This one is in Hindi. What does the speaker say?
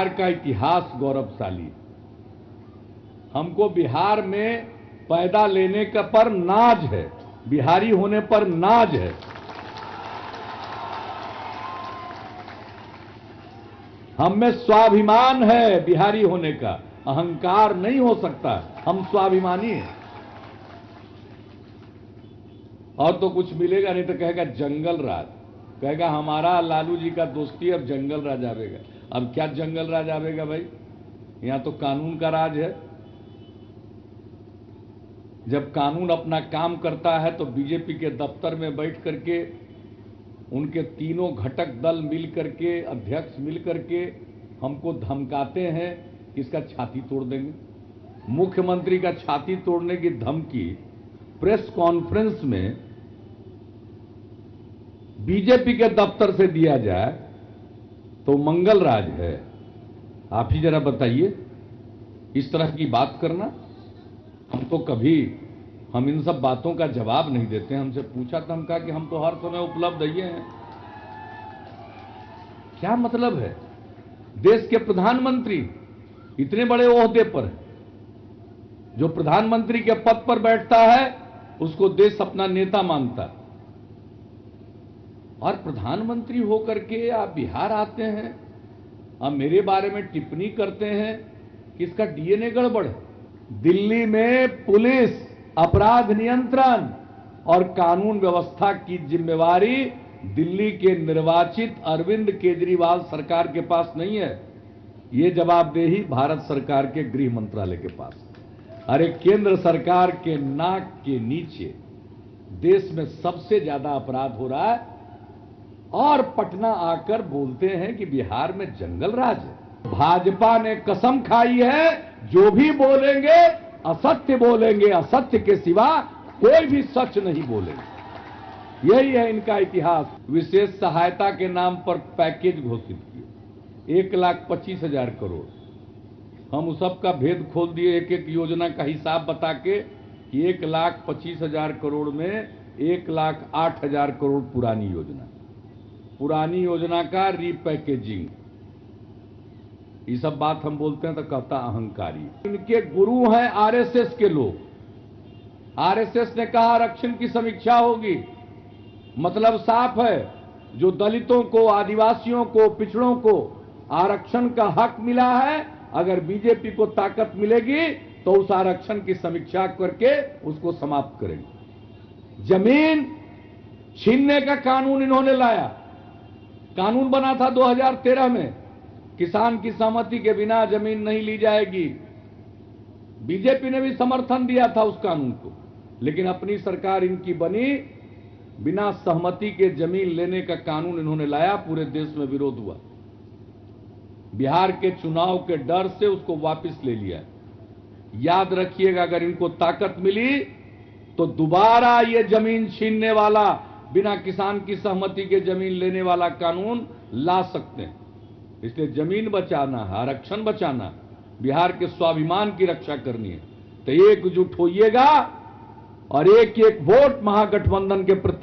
बिहार का इतिहास गौरवशाली। हमको बिहार में पैदा लेने का पर नाज है, बिहारी होने पर नाज है। हम में स्वाभिमान है बिहारी होने का, अहंकार नहीं हो सकता। हम स्वाभिमानी हैं। और तो कुछ मिलेगा नहीं तो कहेगा जंगल राज, कहेगा हमारा लालू जी का दोस्ती, अब जंगल राज आवेगा। अब क्या जंगल राज आवेगा भाई? यहां तो कानून का राज है। जब कानून अपना काम करता है तो बीजेपी के दफ्तर में बैठ करके उनके तीनों घटक दल मिल करके, अध्यक्ष मिल करके हमको धमकाते हैं कि इसका छाती तोड़ देंगे। मुख्यमंत्री का छाती तोड़ने की धमकी प्रेस कॉन्फ्रेंस में बीजेपी के दफ्तर से दिया जाए तो मंगल राज है? आप ही जरा बताइए। इस तरह की बात करना, हम इन सब बातों का जवाब नहीं देते। हमसे पूछा तो हम कहा कि हम तो हर समय उपलब्ध ही हैं। क्या मतलब है? देश के प्रधानमंत्री इतने बड़े ओहदे पर, जो प्रधानमंत्री के पद पर बैठता है उसको देश अपना नेता मानता है, और प्रधानमंत्री होकर के आप बिहार आते हैं, अब मेरे बारे में टिप्पणी करते हैं कि इसका डीएनए गड़बड़ है। दिल्ली में पुलिस, अपराध नियंत्रण और कानून व्यवस्था की जिम्मेवारी दिल्ली के निर्वाचित अरविंद केजरीवाल सरकार के पास नहीं है। ये जवाबदेही भारत सरकार के गृह मंत्रालय के पास। अरे केंद्र सरकार के नाक के नीचे देश में सबसे ज्यादा अपराध हो रहा है, और पटना आकर बोलते हैं कि बिहार में जंगल राज है। भाजपा ने कसम खाई है, जो भी बोलेंगे असत्य बोलेंगे, असत्य के सिवा कोई भी सच नहीं बोलेंगे। यही है इनका इतिहास। विशेष सहायता के नाम पर पैकेज घोषित किए 1,25,000 करोड़। हम उस सब का भेद खोल दिए, एक एक योजना का हिसाब बता के कि 1,25,000 करोड़ में 1,08,000 करोड़ पुरानी योजना का रीपैकेजिंग। ये सब बात हम बोलते हैं तो कहता अहंकारी। इनके गुरु हैं आरएसएस के लोग। आरएसएस ने कहा आरक्षण की समीक्षा होगी, मतलब साफ है, जो दलितों को, आदिवासियों को, पिछड़ों को आरक्षण का हक मिला है, अगर बीजेपी को ताकत मिलेगी तो उस आरक्षण की समीक्षा करके उसको समाप्त करेगी। जमीन छीनने का कानून इन्होंने लाया। कानून बना था 2013 में, किसान की सहमति के बिना जमीन नहीं ली जाएगी। बीजेपी ने भी समर्थन दिया था उस कानून को, लेकिन अपनी सरकार इनकी बनी, बिना सहमति के जमीन लेने का कानून इन्होंने लाया, पूरे देश में विरोध हुआ। बिहार के चुनाव के डर से उसको वापस ले लिया। याद रखिएगा, अगर इनको ताकत मिली तो दोबारा ये जमीन छीनने वाला, बिना किसान की सहमति के जमीन लेने वाला कानून ला सकते हैं। इसलिए जमीन बचाना है, आरक्षण बचाना, बिहार के स्वाभिमान की रक्षा करनी है, तो एकजुट होइएगा और एक एक वोट महागठबंधन के प्रति